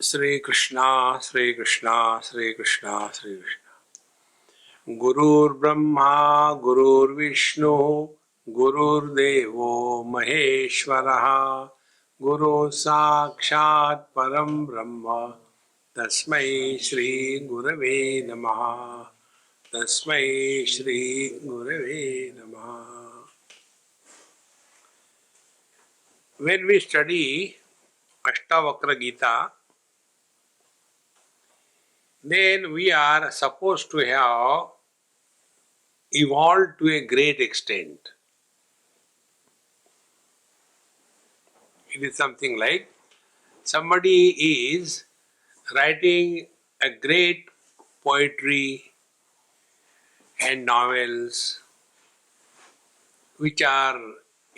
Sri Krishna, Sri Krishna, Sri Krishna, Sri Krishna. Gurur Brahma, Gurur Vishnu, Gurur Devo Maheshwaraha, Guru Sakshat Param Brahma, Tasmai Shri Gurave Namaha, Tasmai Shri Gurave Namaha. When we study Ashtavakra Gita, then we are supposed to have evolved to a great extent. It is something like somebody is writing a great poetry and novels which are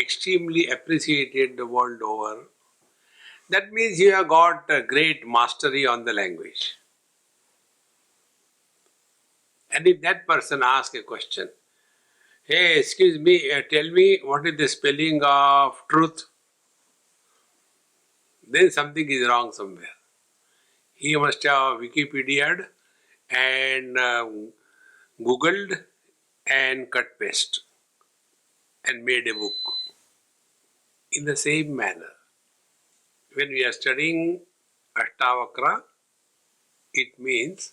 extremely appreciated the world over. That means you have got a great mastery on the language. And if that person asks a question, hey, excuse me, tell me what is the spelling of truth? Then something is wrong somewhere. He must have Wikipedia'd and Googled and cut paste and made a book. In the same manner, when we are studying Ashtavakra, it means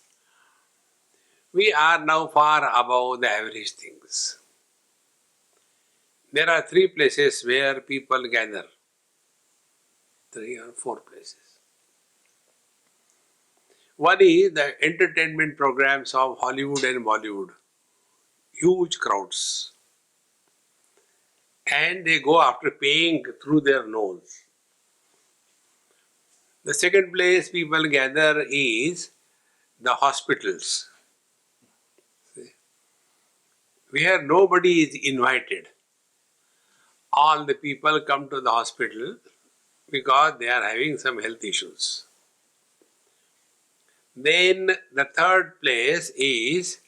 we are now far above the average things. There are 3 places where people gather. 3 or 4 places. One is the entertainment programs of Hollywood and Bollywood. Huge crowds. And they go after paying through their nose. The second place people gather is the hospitals, where nobody is invited. All the people come to the hospital because they are having some health issues. Then the third place is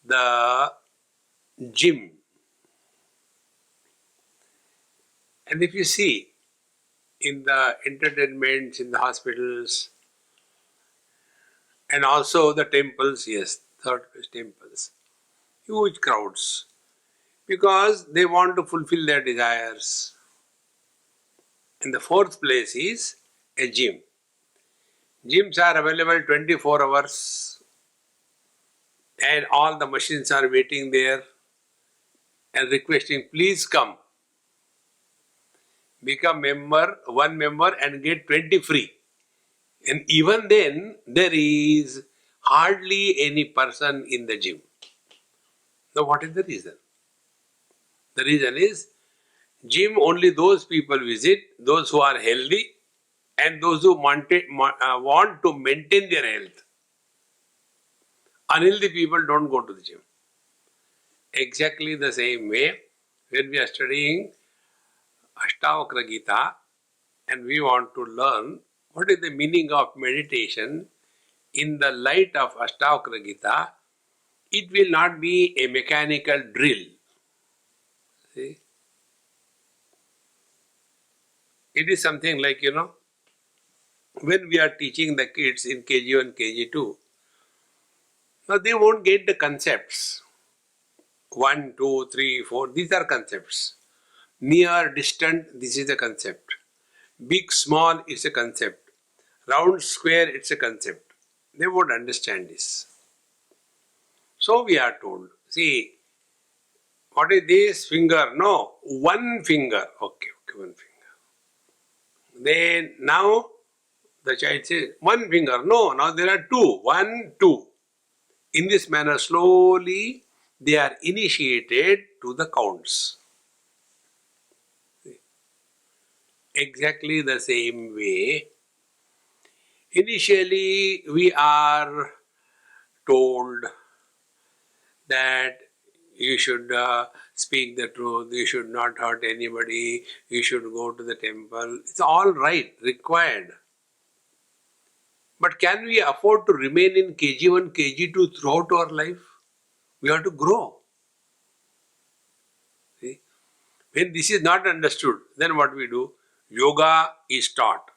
the gym. And if you see in the entertainments, in the hospitals, and also the temples, yes, third place temples, huge crowds, because they want to fulfill their desires. And the fourth place is a gym. Gyms are available 24 hours and all the machines are waiting there and requesting, please come. Become one member and get 20 free. And even then, there is hardly any person in the gym. Now what is the reason? The reason is, gym only those people visit, those who are healthy and those who want to maintain their health. Unhealthy people don't go to the gym. Exactly the same way, when we are studying Ashtavakra Gita and we want to learn what is the meaning of meditation in the light of Ashtavakra Gita, it will not be a mechanical drill. See? It is something like, when we are teaching the kids in KG1, KG2, now they won't get the concepts. 1, 2, 3, 4, these are concepts. Near, distant, this is a concept. Big, small, it's a concept. Round, square, it's a concept. They won't understand this. So we are told, see, what is this finger? No, one finger. Okay, one finger. Then now the child says, one finger. No, now there are 2. 1, 2. In this manner, slowly they are initiated to the counts. Exactly the same way, initially we are told that you should speak the truth, you should not hurt anybody, you should go to the temple. It's all right, required. But can we afford to remain in KG1, KG2 throughout our life? We have to grow. See? When this is not understood, then what we do? Yoga is taught.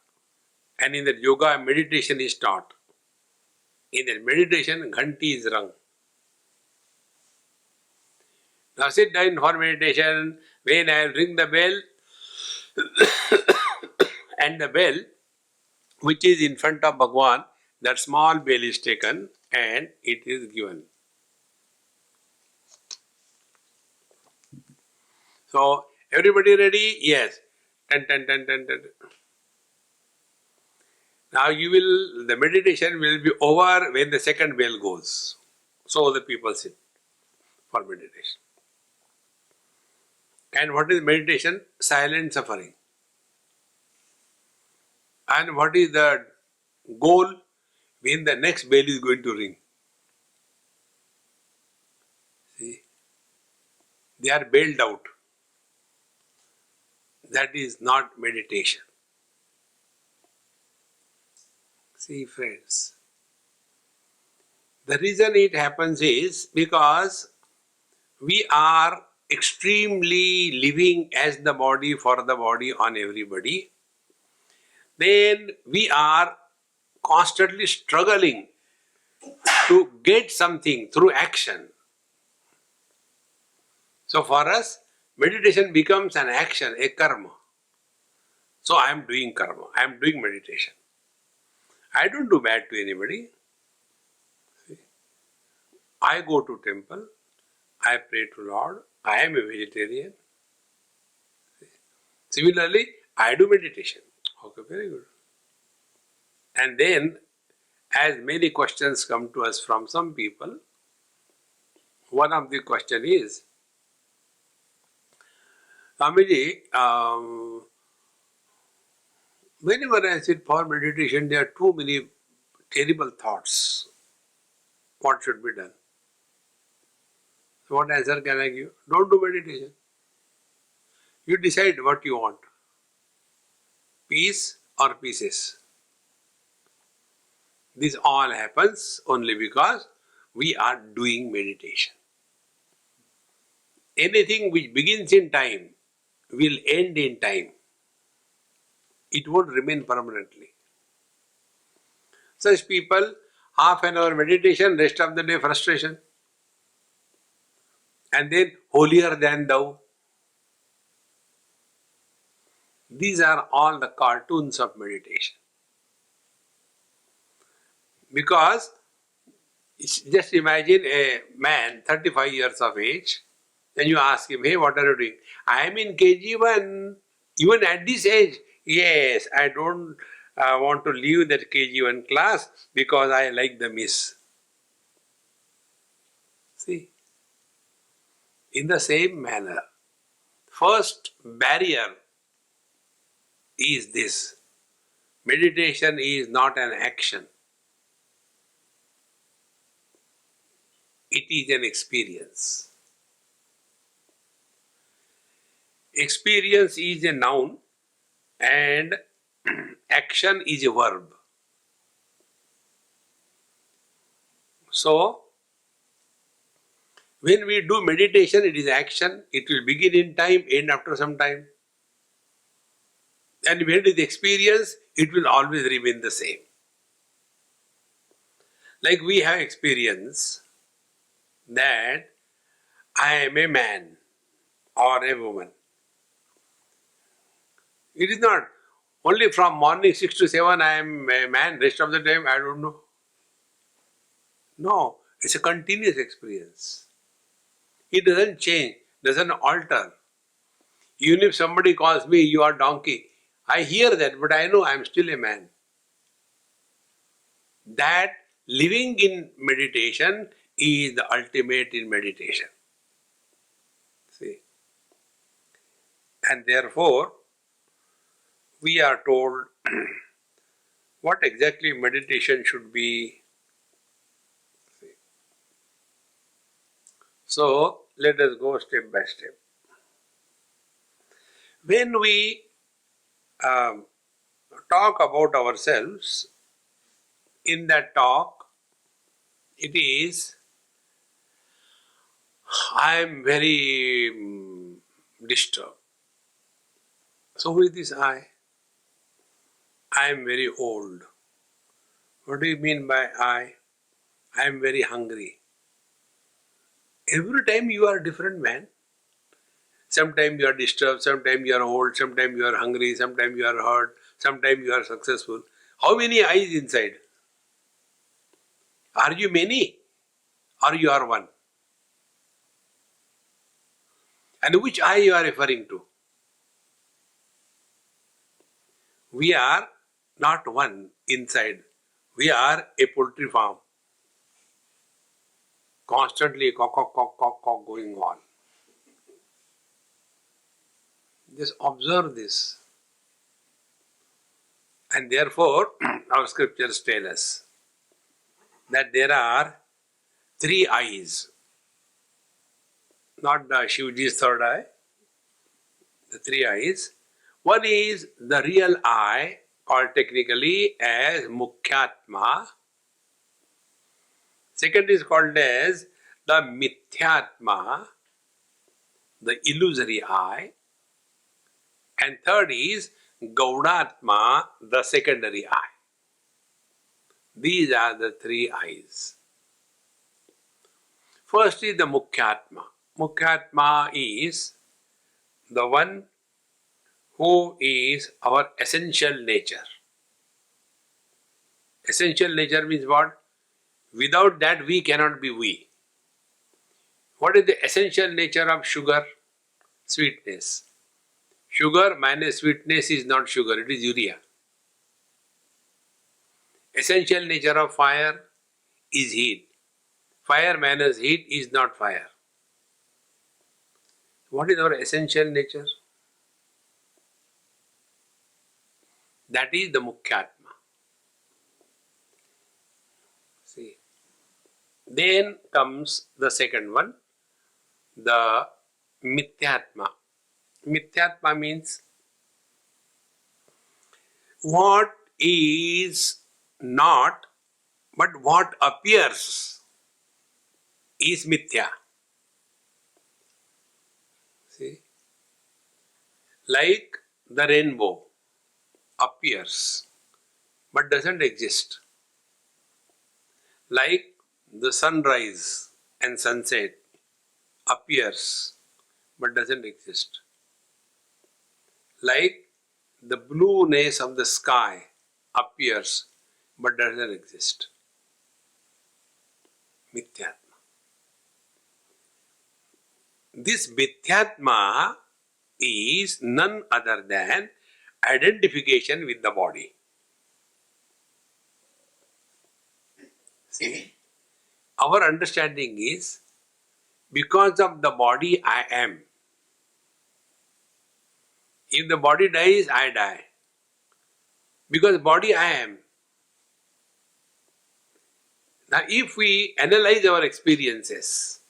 And in the yoga, meditation is taught. In the meditation, ghanti is rung. Now sit down for meditation. When I ring the bell, and the bell which is in front of Bhagwan, that small bell is taken and it is given. So, everybody ready? Yes. Ten, ten, ten, ten, ten. Now the meditation will be over when the second bell goes. So the people sit for meditation. And what is meditation? Silent suffering. And what is the goal? When the next bell is going to ring. See? They are bailed out. That is not meditation. See, friends, the reason it happens is because we are extremely living as the body for the body on everybody. Then we are constantly struggling to get something through action. So for us, meditation becomes an action, a karma. So I am doing karma, I am doing meditation. I don't do bad to anybody. I go to temple, I pray to Lord, I am a vegetarian. Similarly, I do meditation. Okay, very good. And then, as many questions come to us from some people, one of the question is, Swamiji, whenever I sit for meditation, there are too many terrible thoughts. What should be done? So what answer can I give? Don't do meditation. You decide what you want. Peace or pieces. This all happens only because we are doing meditation. Anything which begins in time will end in time. It won't remain permanently. Such people, half an hour meditation, rest of the day frustration. And then holier than thou. These are all the cartoons of meditation. Because just imagine a man, 35 years of age, and you ask him, hey, what are you doing? I am in KG1. Even at this age, yes, I don't want to leave that KG1 class because I like the miss. See, in the same manner, first barrier is this. Meditation is not an action. It is an experience. Experience is a noun and action is a verb. So, when we do meditation, it is action. It will begin in time, end after some time. And when it is experience, it will always remain the same. Like we have experience that I am a man or a woman. It is not only from morning 6 to 7 I am a man, rest of the time I don't know. No, it's a continuous experience. It doesn't change, doesn't alter. Even if somebody calls me, you are donkey, I hear that, but I know I am still a man. That living in meditation is the ultimate in meditation. See? And therefore, we are told what exactly meditation should be. So, let us go step by step. When we talk about ourselves, in that talk, it is, I am very disturbed. So who is this I? I am very old. What do you mean by I? I am very hungry. Every time you are a different man. Sometimes you are disturbed, sometimes you are old, sometimes you are hungry, sometimes you are hurt, sometimes you are successful. How many eyes inside? Are you many or you are one? And which eye you are referring to? We are not one inside. We are a poultry farm. Constantly cock, cock, cock, cock, cock going on. Just observe this. And therefore, our scriptures tell us that there are three eyes. Not the Shivji's third eye, the three eyes. One is the real I, called technically as Mukhyatma. Second is called as the Mithyatma, the illusory I. And third is Gaudatma, the secondary I. These are the three eyes. First is the Mukhyatma. Mukhyatma is the one who is our essential nature. Essential nature means what? Without that we cannot be we. What is the essential nature of sugar? Sweetness. Sugar minus sweetness is not sugar, it is urea. Essential nature of fire is heat. Fire minus heat is not fire. What is our essential nature? That is the Mukhyatma. See. Then comes the second one, the Mithyatma. Mithyatma means what is not but what appears is mithya. See? Like the rainbow appears but doesn't exist. Like the sunrise and sunset appears but doesn't exist. Like the blueness of the sky appears but doesn't exist. Mithyatma. This Mithyatma is none other than identification with the body. See, our understanding is because of the body I am. If the body dies, I die. Because body I am. Now if we analyze our experiences,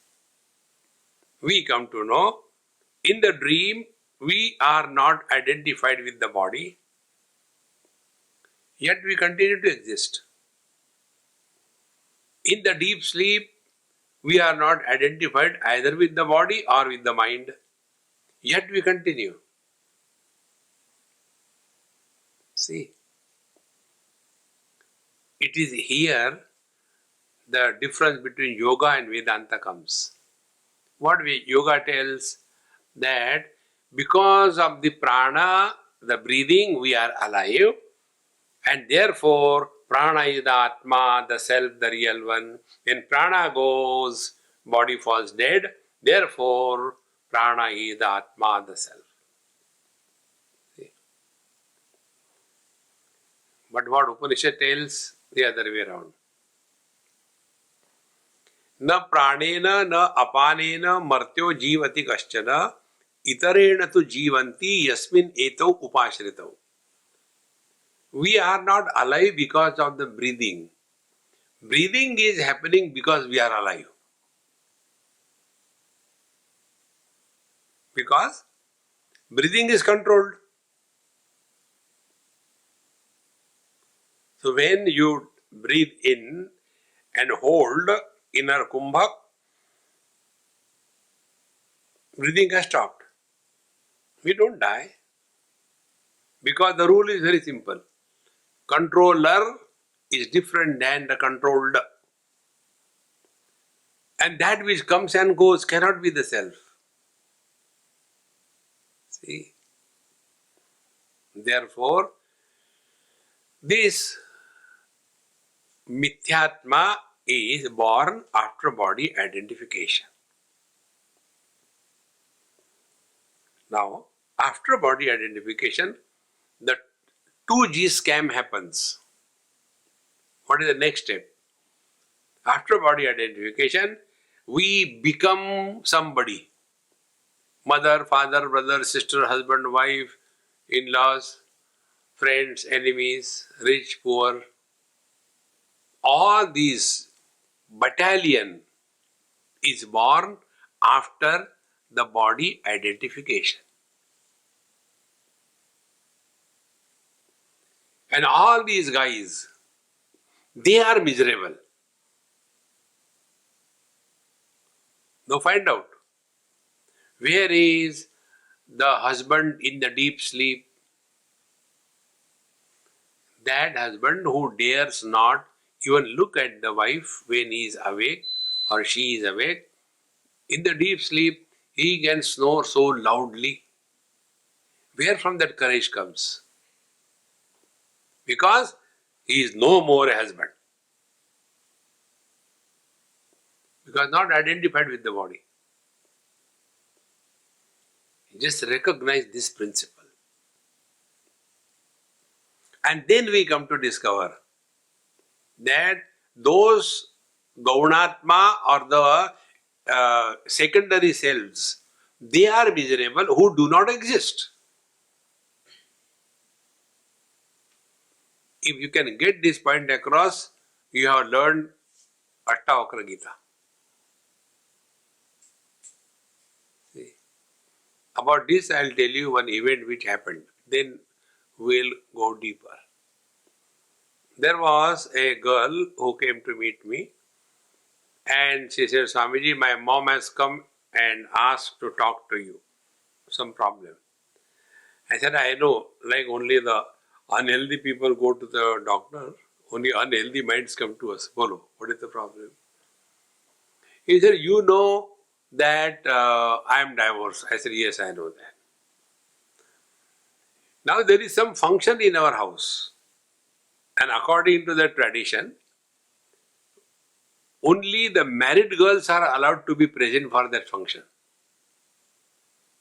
we come to know in the dream we are not identified with the body, yet we continue to exist. In the deep sleep, we are not identified either with the body or with the mind, yet we continue. See, it is here the difference between yoga and Vedanta comes. Yoga tells that because of the prana, the breathing, we are alive, and therefore prana is the Atma, the self, the real one. When prana goes, body falls dead, therefore prana is the Atma, the self. See? But what Upanishad tells, the other way around. न प्राणेन न अपानेन मर्त्यो जीवति कश्चन इतरेण तु जीवन्ति यस्मिन् एतौ उपाश्रितौ. We are not alive because of the breathing. Breathing is happening because we are alive. Because breathing is controlled. So when you breathe in and hold inner kumbhak, breathing has stopped. We don't die. Because the rule is very simple. Controller is different than the controlled. And that which comes and goes cannot be the self. See? Therefore, this Mithyatma is born after body identification. Now, after body identification, the 2G scam happens. What is the next step? After body identification, we become somebody. Mother, father, brother, sister, husband, wife, in-laws, friends, enemies, rich, poor. All these battalion is born after the body identification. And all these guys, they are miserable. Now find out, where is the husband in the deep sleep? That husband who dares not even look at the wife when he is awake or she is awake. In the deep sleep, he can snore so loudly. Where from that courage comes? Because he is no more a husband. Because not identified with the body. Just recognize this principle. And then we come to discover that those Gaunatma or the secondary selves, they are miserable who do not exist. If you can get this point across, you have learned Attavakra Gita. See? About this, I will tell you one event which happened. Then we will go deeper. There was a girl who came to meet me and she said, Swamiji, my mom has come and asked to talk to you. Some problem. I said, I know, like only the unhealthy people go to the doctor, only unhealthy minds come to us. Bolo, what is the problem? He said, you know that I am divorced. I said, yes, I know that. Now there is some function in our house. And according to the tradition, only the married girls are allowed to be present for that function.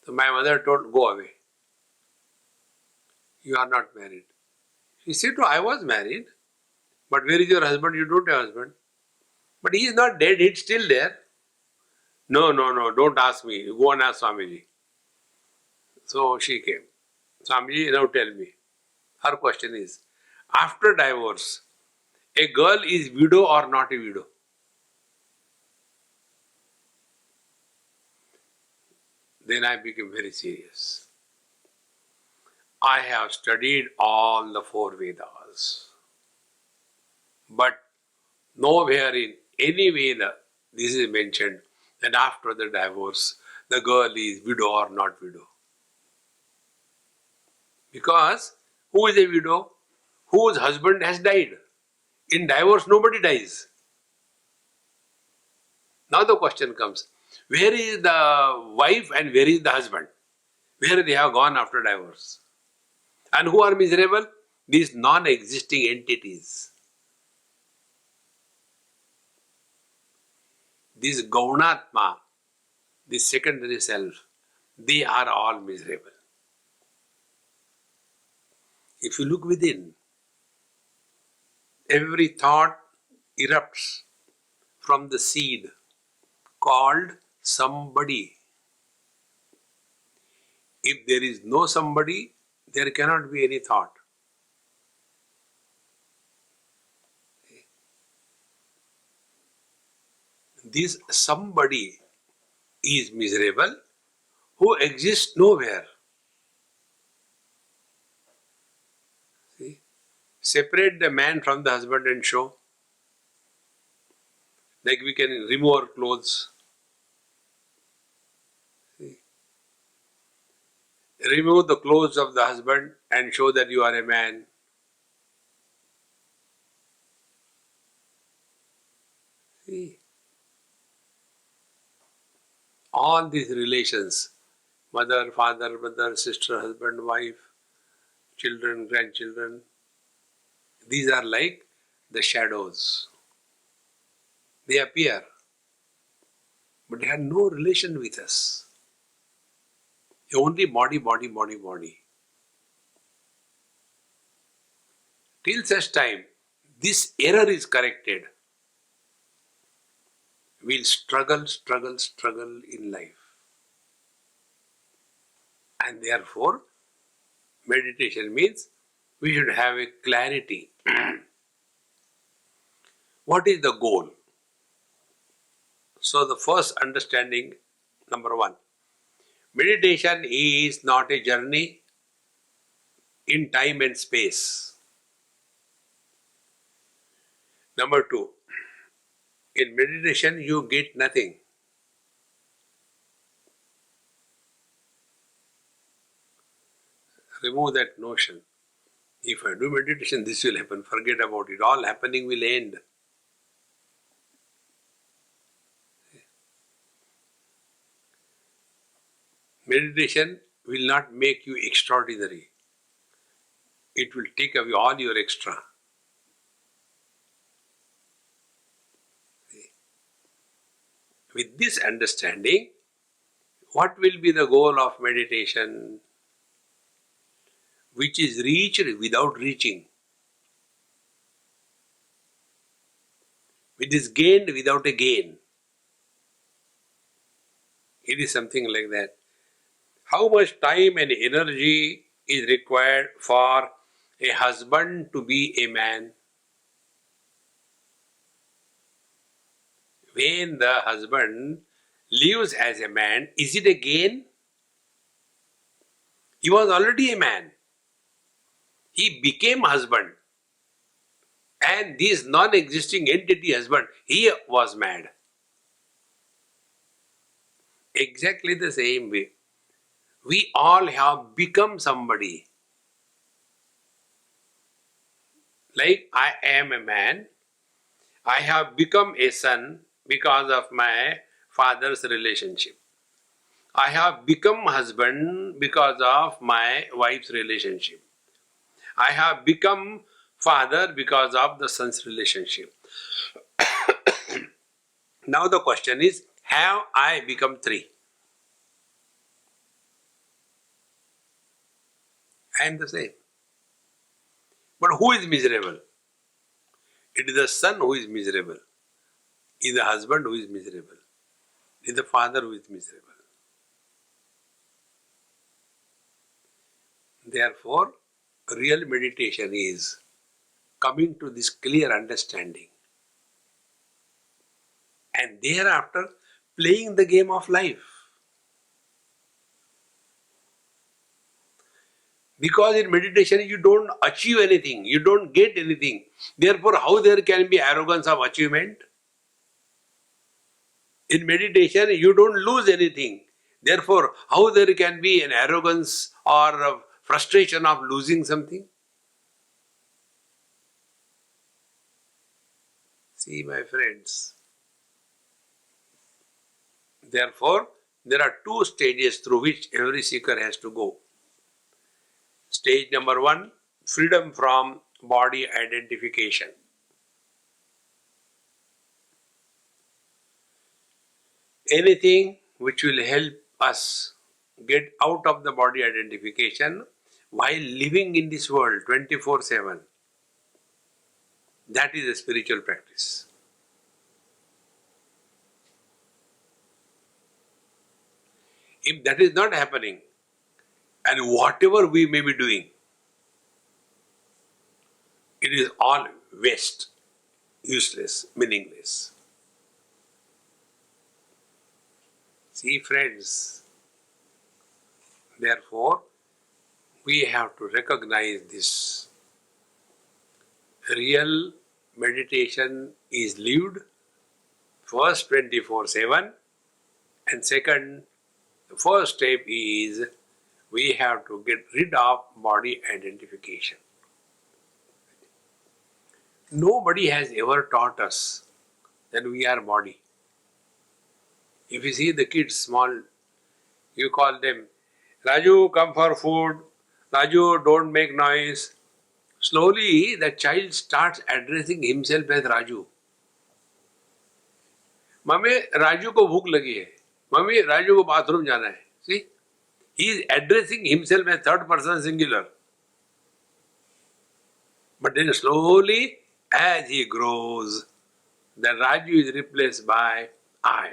So my mother told, go away. You are not married. She said, no, I was married. But where is your husband? You don't have husband. But he is not dead, he is still there. No, don't ask me. Go and ask Swamiji. So she came. Swamiji, now tell me. Her question is, after divorce, a girl is widow or not a widow? Then I became very serious. I have studied all the 4 Vedas. But nowhere in any Veda this is mentioned that after the divorce, the girl is widow or not widow. Because who is a widow? Whose husband has died. In divorce, nobody dies. Now the question comes, where is the wife and where is the husband? Where they have gone after divorce? And who are miserable? These non-existing entities. This Gaunatma, this secondary self, they are all miserable. If you look within, every thought erupts from the seed called somebody. If there is no somebody, there cannot be any thought. This somebody is miserable who exists nowhere. See? Separate the man from the husband and show. Like we can remove our clothes. See? Remove the clothes of the husband and show that you are a man. See, all these relations, mother, father, brother, sister, husband, wife, children, grandchildren, these are like the shadows. They appear, but they have no relation with us. Only body, body, body, body. Till such time, this error is corrected, we'll struggle, struggle, struggle in life. And therefore, meditation means we should have a clarity. What is the goal? So the first understanding, number one, meditation is not a journey in time and space. Number two, in meditation you get nothing. Remove that notion. If I do meditation, this will happen. Forget about it. All happening will end. Meditation will not make you extraordinary. It will take away all your extra. With this understanding, what will be the goal of meditation? Which is reached without reaching. It is gained without a gain. It is something like that. How much time and energy is required for a husband to be a man? When the husband lives as a man, is it a gain? He was already a man. He became husband. And this non-existing entity husband, he was mad. Exactly the same way. We all have become somebody. Like I am a man, I have become a son because of my father's relationship. I have become husband because of my wife's relationship. I have become father because of the son's relationship. Now the question is, have I become three? I am the same. But who is miserable? It is the son who is miserable. It is the husband who is miserable. It is the father who is miserable. Therefore, real meditation is coming to this clear understanding. And thereafter, playing the game of life. Because in meditation you don't achieve anything, you don't get anything. Therefore, how there can be arrogance of achievement? In meditation you don't lose anything. Therefore, how there can be an arrogance or a frustration of losing something? See, my friends. Therefore, there are two stages through which every seeker has to go. Stage number one, freedom from body identification. Anything which will help us get out of the body identification while living in this world 24/7. That is a spiritual practice. If that is not happening, and whatever we may be doing, it is all waste, useless, meaningless. See, friends, therefore, we have to recognize this. Real meditation is lived first 24/7, and second, the first step is we have to get rid of body identification. Nobody has ever taught us then we are body. If you see the kids small, you call them, Raju, come for food. Raju, don't make noise. Slowly, the child starts addressing himself as Raju. Mummy Raju को भूख लगी है, mummy Raju को bathroom जाना है. See, he is addressing himself as third person singular. But then slowly, as he grows, the Raju is replaced by I.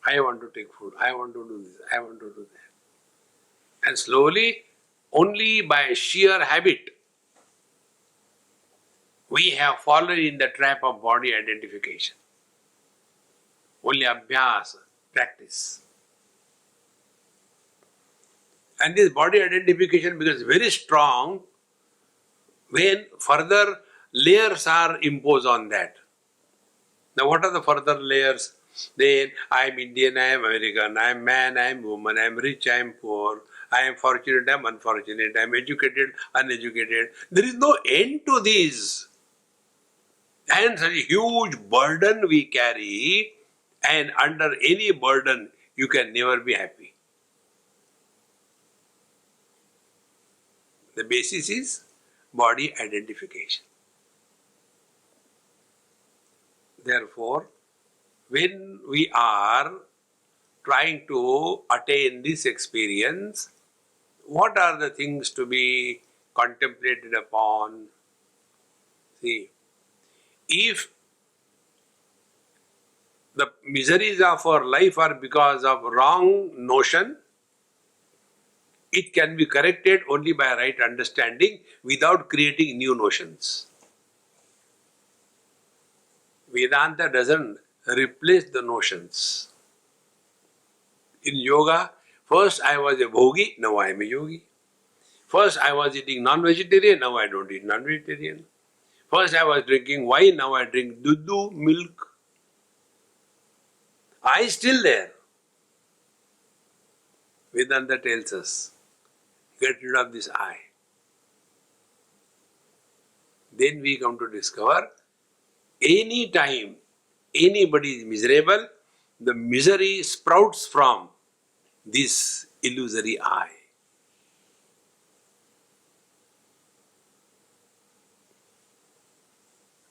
I want to take food, I want to do this, I want to do that. And slowly, only by sheer habit, we have fallen in the trap of body identification. Only abhyas, practice. And this body identification becomes very strong when further layers are imposed on that. Now what are the further layers? Then I am Indian, I am American, I am man, I am woman, I am rich, I am poor, I am fortunate, I am unfortunate, I am educated, uneducated. There is no end to these. And such a huge burden we carry, and under any burden you can never be happy. The basis is body identification. Therefore, when we are trying to attain this experience, what are the things to be contemplated upon? See, if the miseries of our life are because of wrong notion, it can be corrected only by right understanding without creating new notions. Vedanta doesn't replace the notions. In yoga, first I was a bhogi, now I am a yogi. First I was eating non-vegetarian, now I don't eat non-vegetarian. First I was drinking wine, now I drink dudu, milk. I is still there. Vedanta tells us, get rid of this I. Then we come to discover, any time anybody is miserable, the misery sprouts from this illusory I.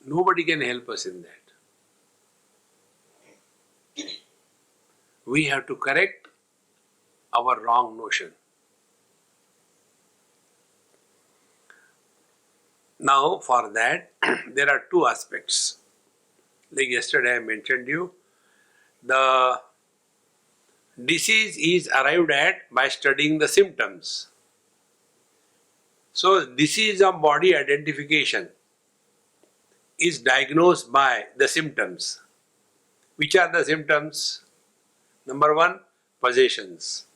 Nobody can help us in that. We have to correct our wrong notion. Now, for that, there are two aspects. Like yesterday I mentioned you, the disease is arrived at by studying the symptoms. So, disease of body identification is diagnosed by the symptoms. Which are the symptoms? Number one, possessions.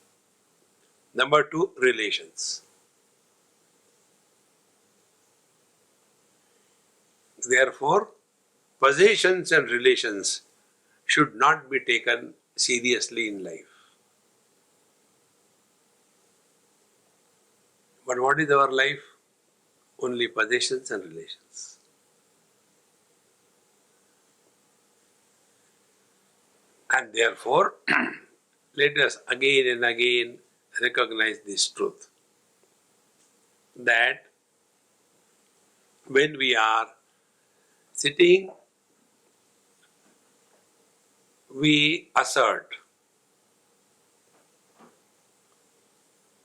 Number two, relations. Therefore, possessions and relations should not be taken seriously in life. But what is our life? Only possessions and relations. And therefore, let us again and again recognize this truth, that when we are sitting, we assert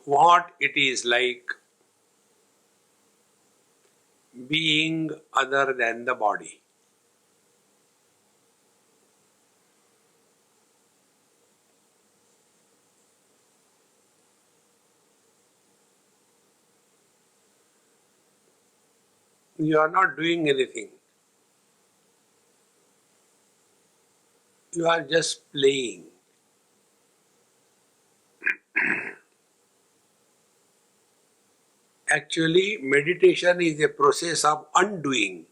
what it is like being other than the body. You are not doing anything. You are just playing. Actually, meditation is a process of undoing.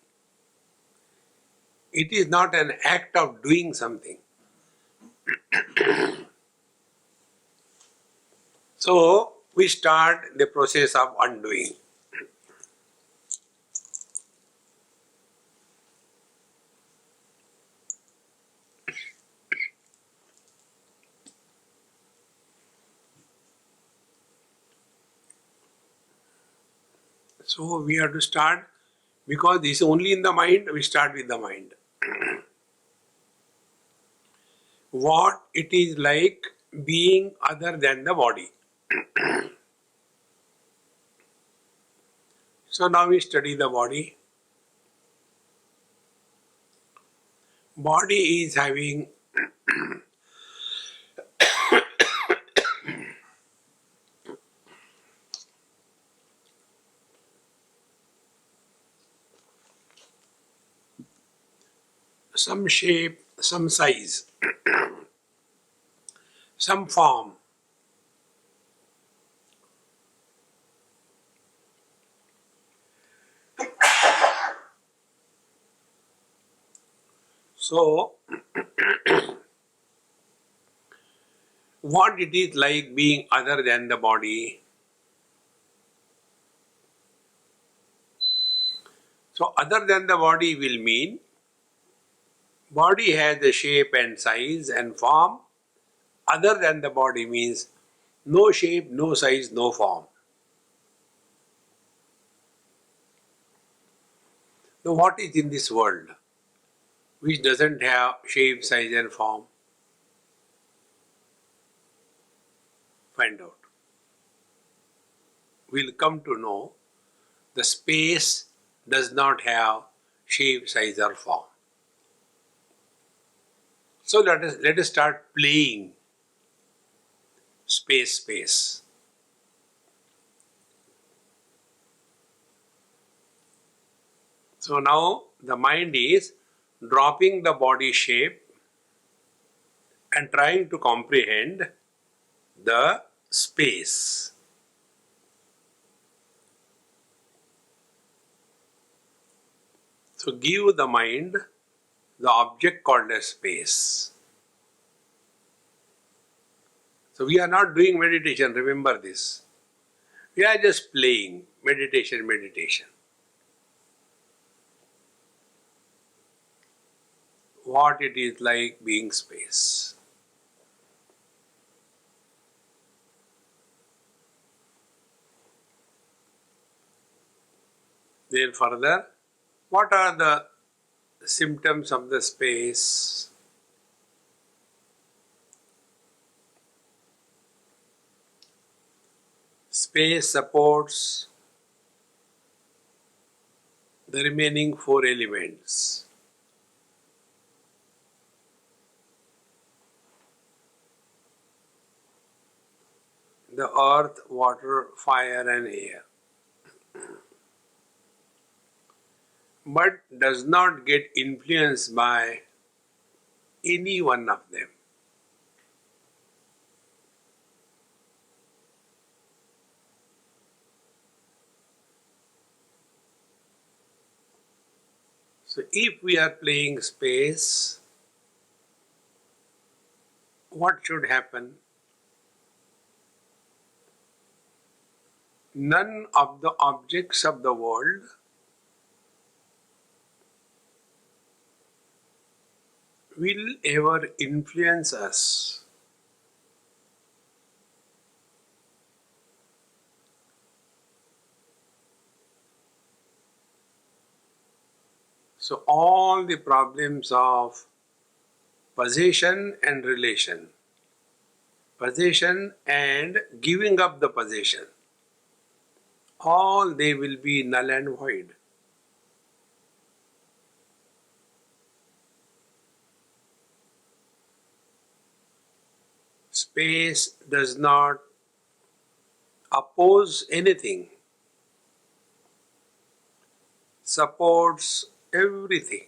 It is not an act of doing something. So, we start the process of undoing. So we have to start, because this is only in the mind, we start with the mind. What it is like being other than the body. So now we study the body. Body is having some shape, some size, some form. So, what it is like being other than the body? So, other than the body will mean body has the shape and size and form. Other than the body means no shape, no size, no form. Now, what is in this world which doesn't have shape, size, and form? Find out. We'll come to know the space does not have shape, size, or form. So let us start playing space. So now the mind is dropping the body shape and trying to comprehend the space. So give the mind the object called as space. So we are not doing meditation, remember this. We are just playing meditation. What it is like being space. Then further, what are the symptoms of the space? Space supports the remaining four elements. The earth, water, fire and air. But does not get influenced by any one of them. So if we are playing space, what should happen? None of the objects of the world will ever influence us. So all the problems of possession and relation, possession and giving up the possession, all they will be null and void. Space does not oppose anything, supports everything,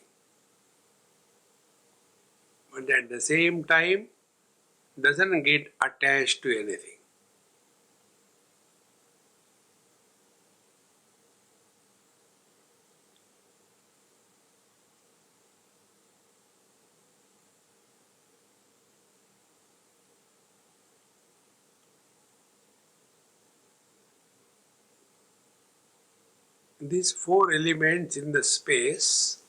but at the same time doesn't get attached to anything. These four elements in the space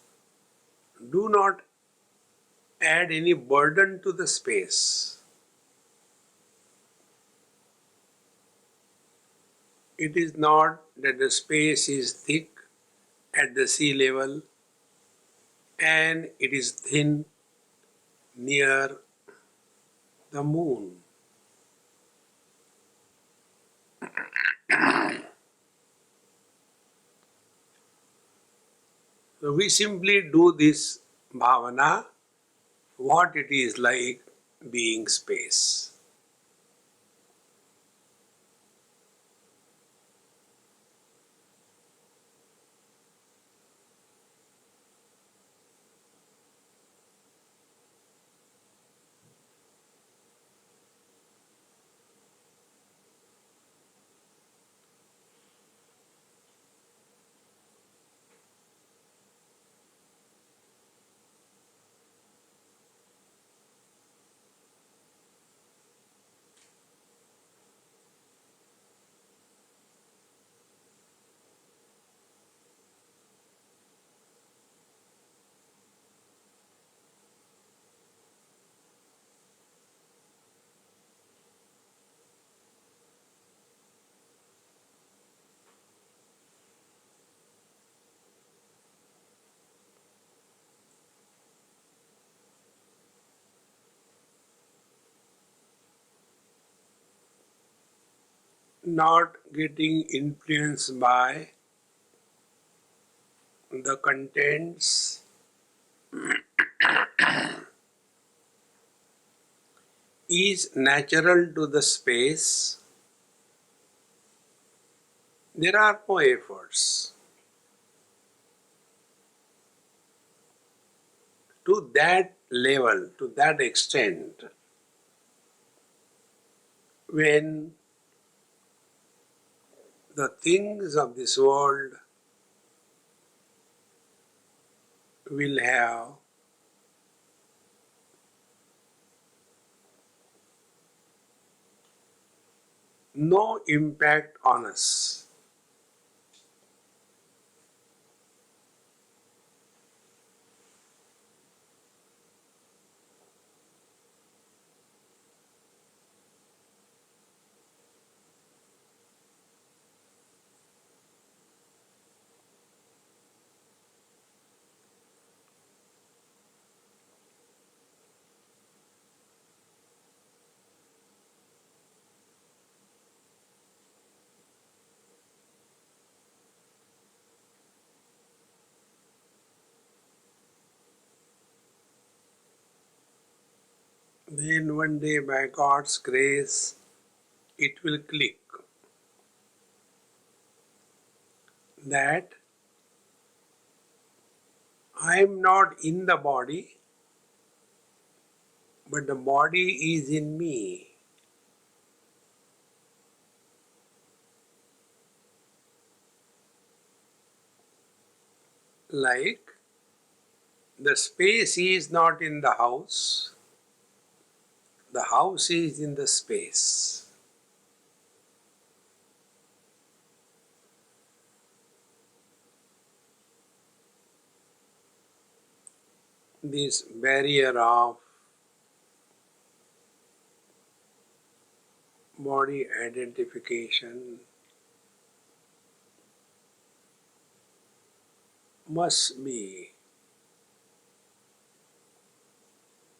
do not add any burden to the space. It is not that the space is thick at the sea level and it is thin near the moon. So we simply do this bhavana, what it is like being space. Not getting influenced by the contents is natural to the space. There are no efforts. To that level, to that extent, when the things of this world will have no impact on us. Then one day, by God's grace, it will click that I am not in the body, but the body is in me. Like the space is not in the house is in the space. This barrier of body identification must be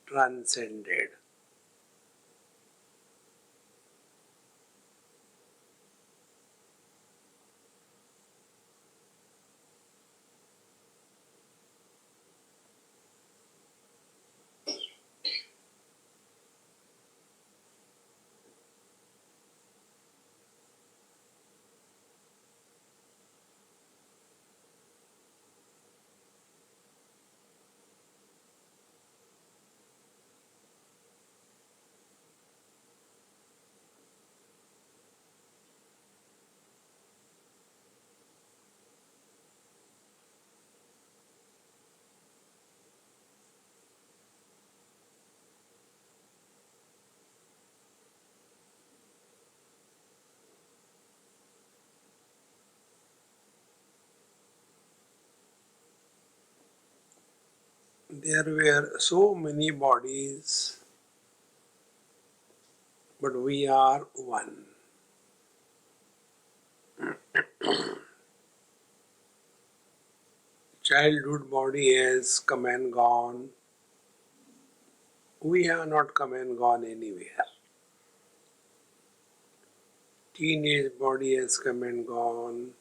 transcended. There were so many bodies, but we are one. Childhood body has come and gone. We have not come and gone anywhere. Teenage body has come and gone.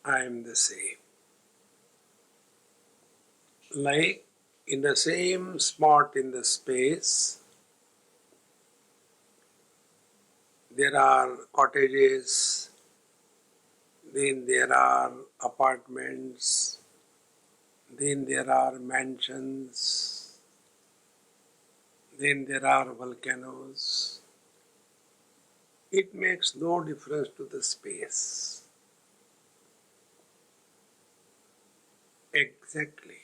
I am the same. Like in the same spot in the space, there are cottages, then there are apartments, then there are mansions, then there are volcanoes. It makes no difference to the space. Exactly.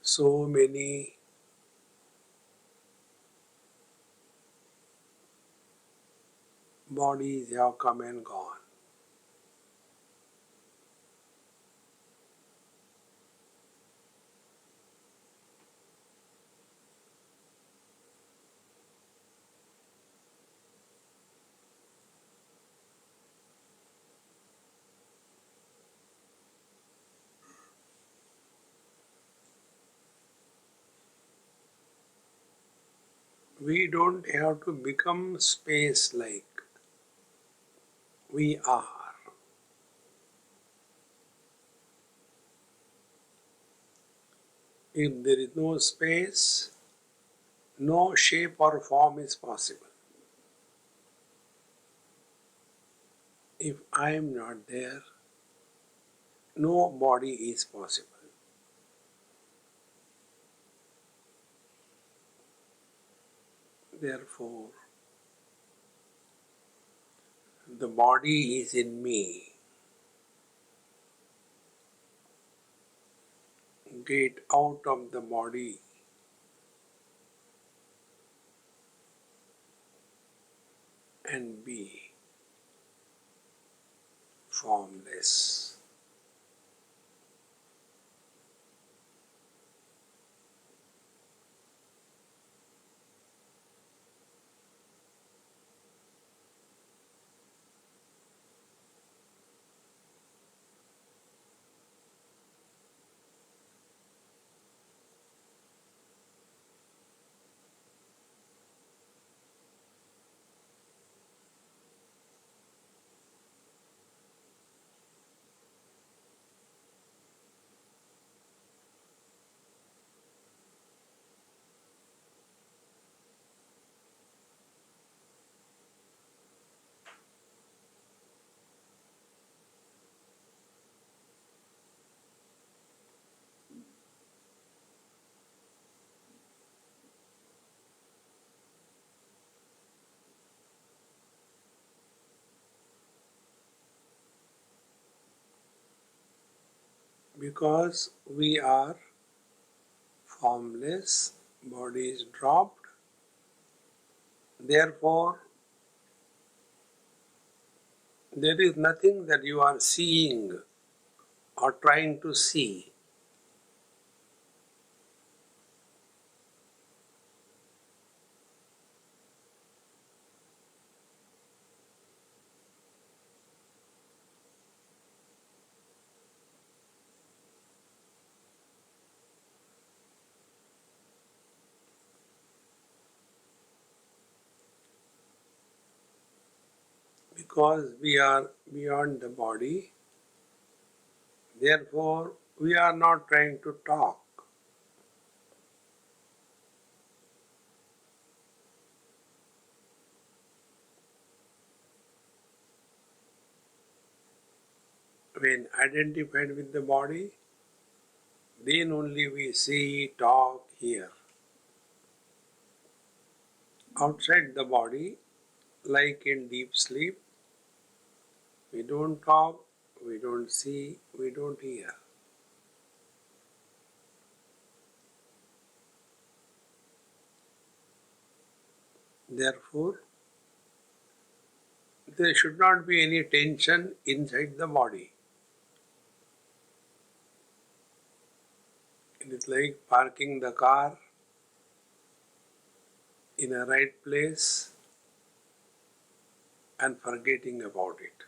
So many bodies have come and gone. We don't have to become space like we are. If there is no space, no shape or form is possible. If I am not there, no body is possible. Therefore, the body is in me. Get out of the body and be formless. Because we are formless, body is dropped. Therefore, there is nothing that you are seeing or trying to see. Because we are beyond the body, therefore, we are not trying to talk. When identified with the body, then only we see, talk, hear. Outside the body, like in deep sleep, we don't talk, we don't see, we don't hear. Therefore, there should not be any tension inside the body. It is like parking the car. in a right place and forgetting about it.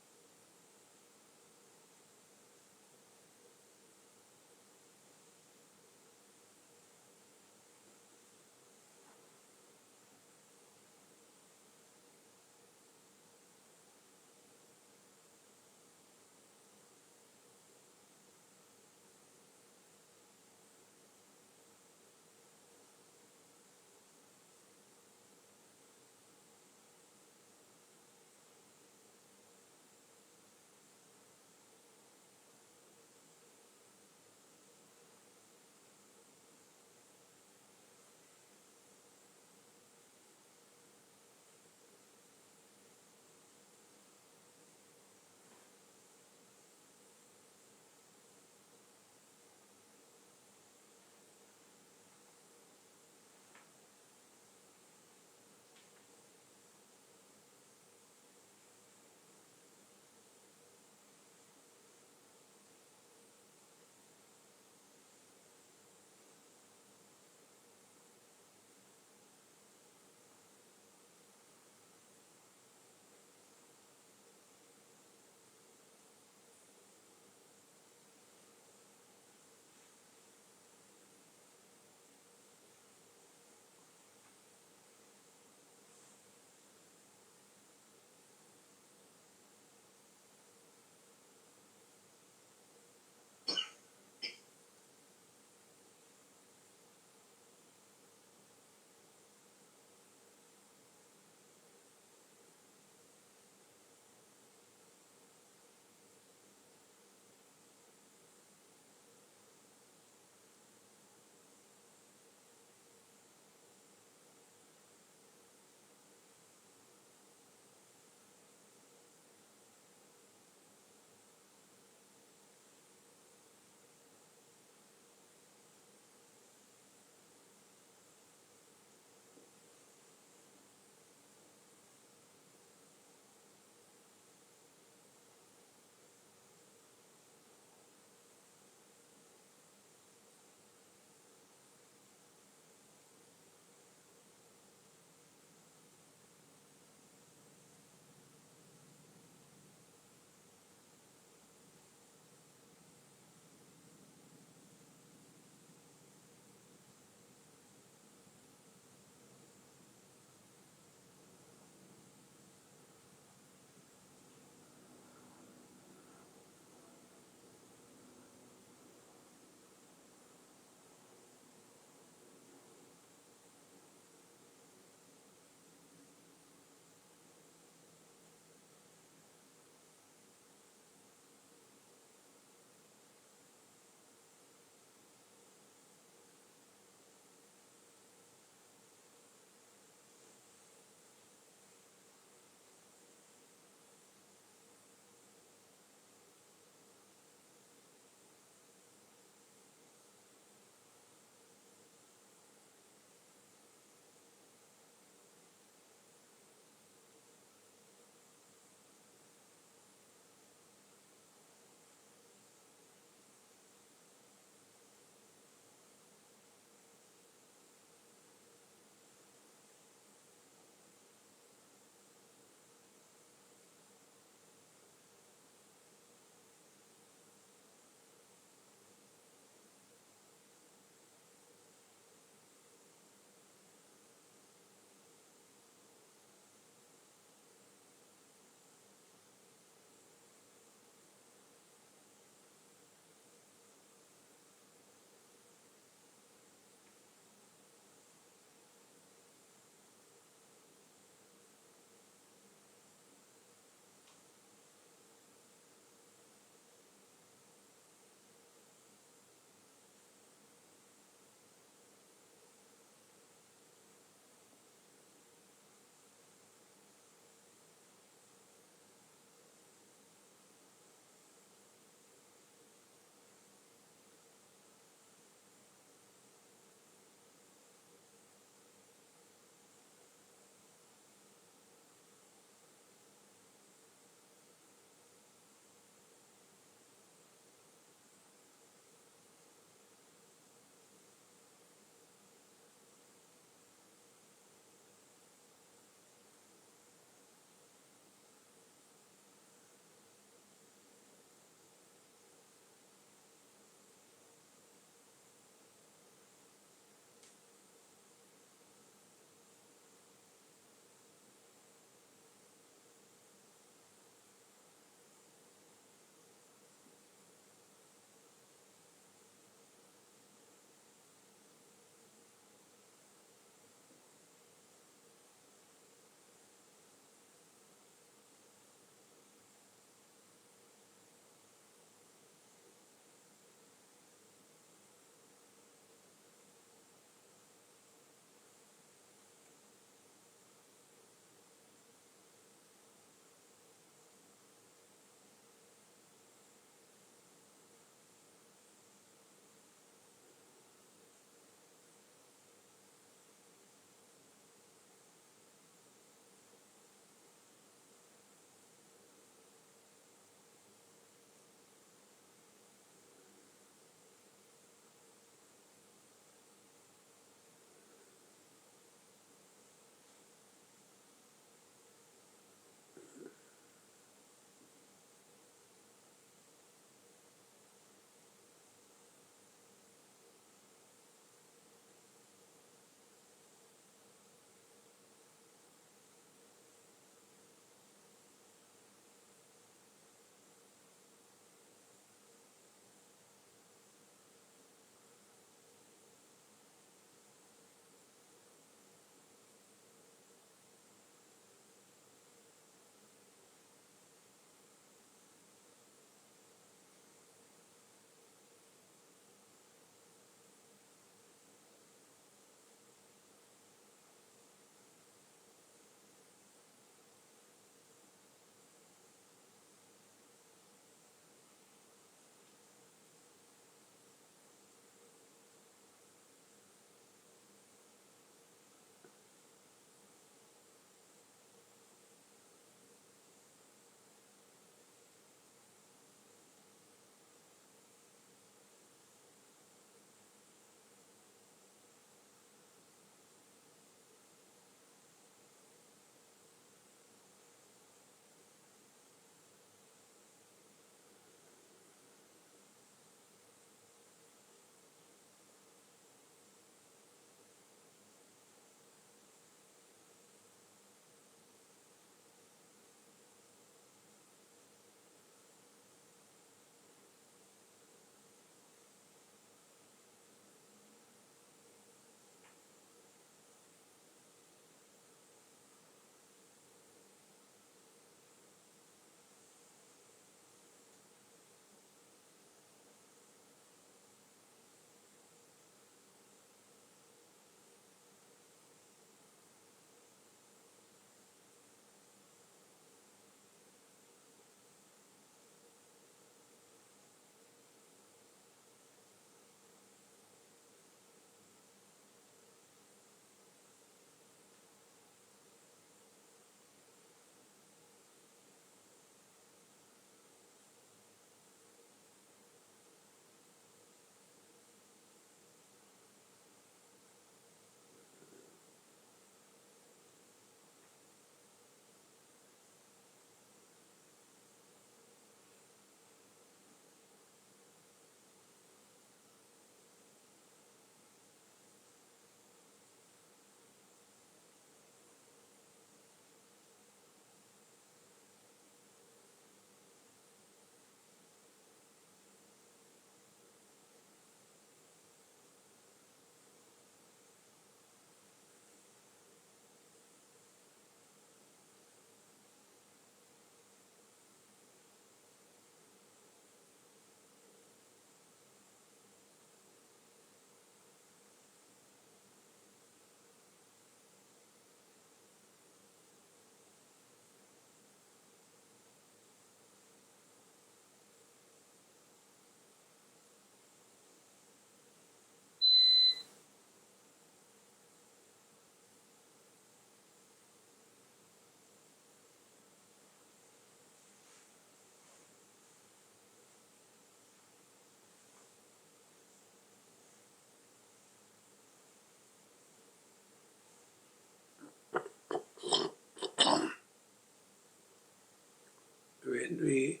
when we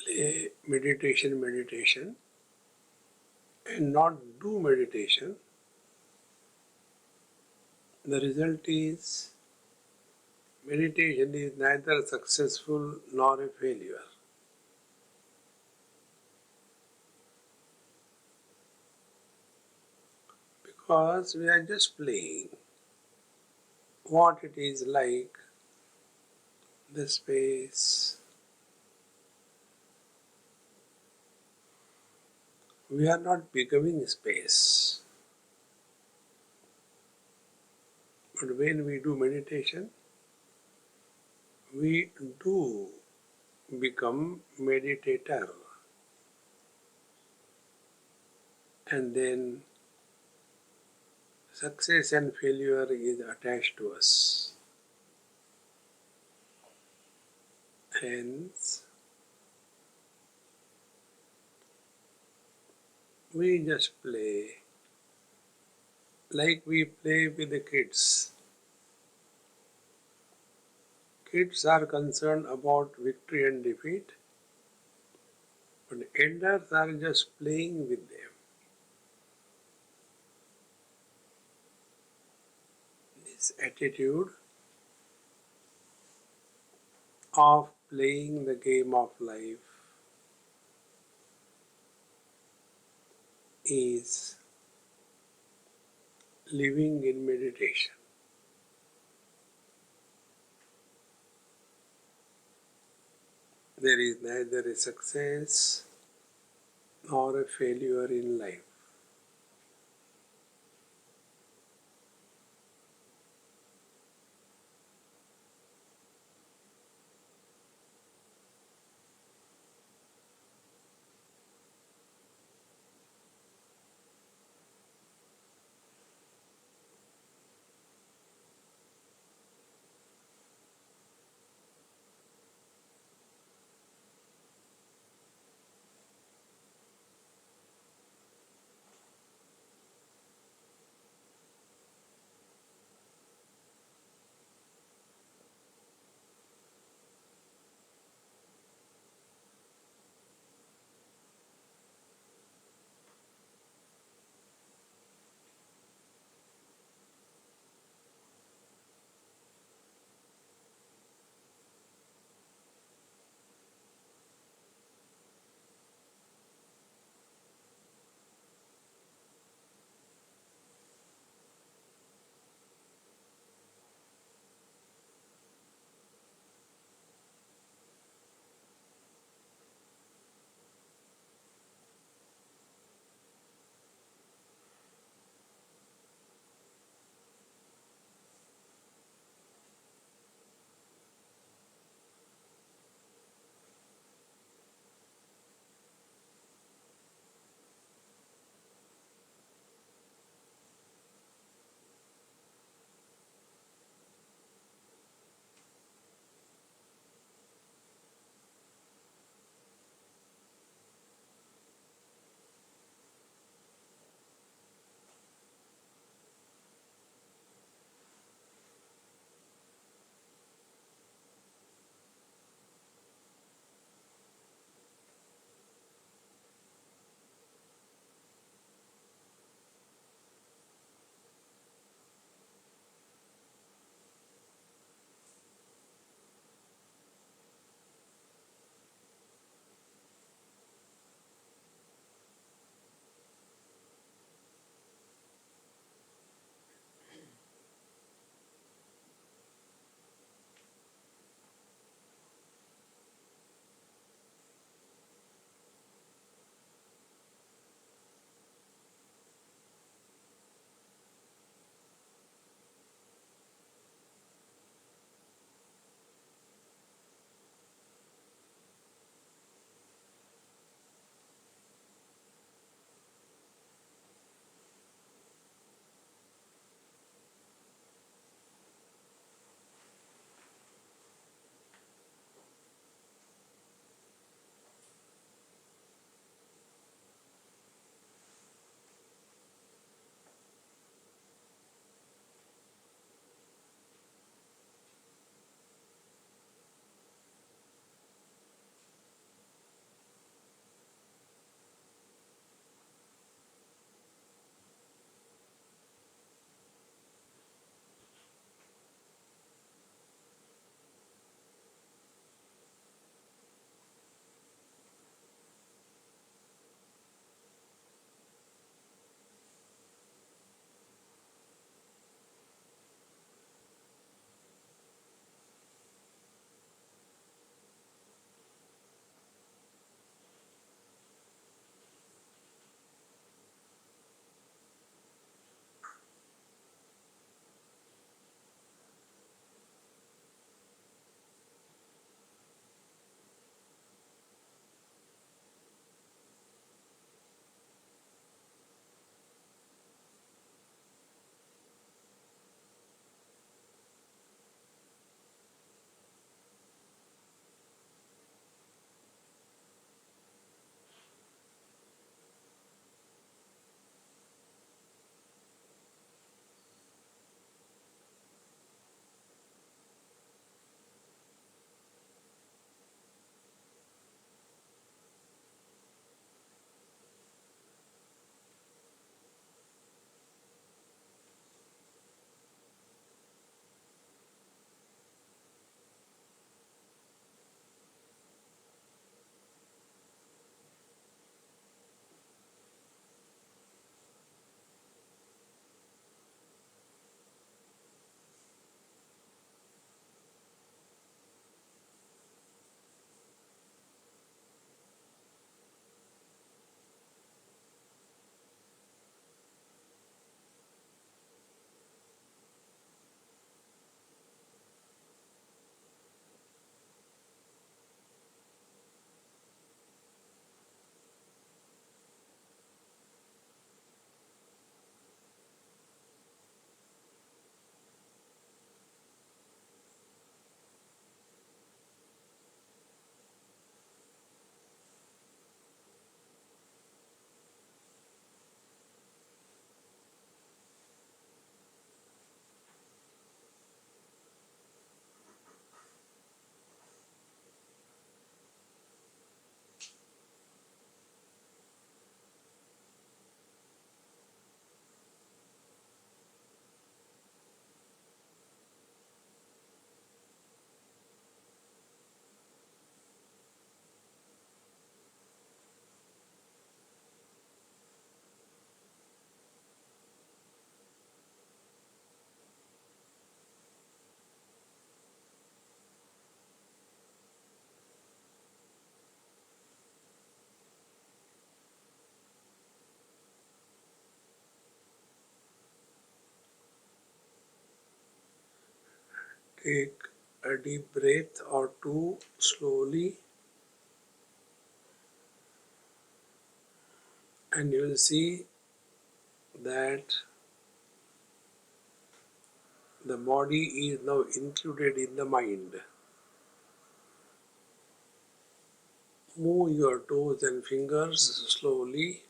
play meditation and not do meditation, the result is meditation is neither successful nor a failure. Because we are just playing what it is like, the space. We are not becoming space. But when we do meditation, we do become meditator. And then success and failure is attached to us. Hence, we just play like we play with the kids. Kids are concerned about victory and defeat, but elders are just playing with them. This attitude of playing the game of life is living in meditation. There is neither a success nor a failure in life. Take a deep breath or two slowly, and you will see that the body is now included in the mind. Move your toes and fingers slowly.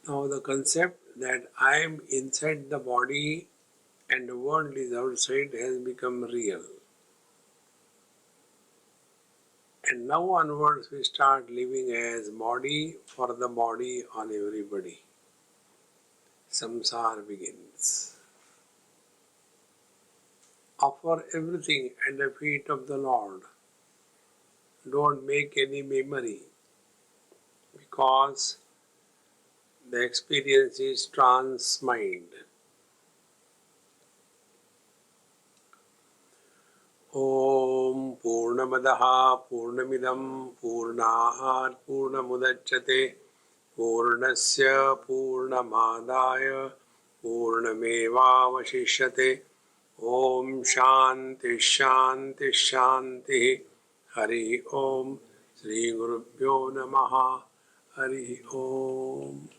Now the concept that I am inside the body and the world is outside has become real. And now onwards we start living as body for the body on everybody. Samsara begins. Offer everything at the feet of the Lord. Don't make any memory because the experience is trance mind. Om Purnamadaha Purnamidam Purnahat Purnamudachyate Purnasya Purnamadaya Purnamevavashishyate. Om Shanti Shanti Shanti. Hari Om. Sri Gurubhyo Namaha. Hari Om.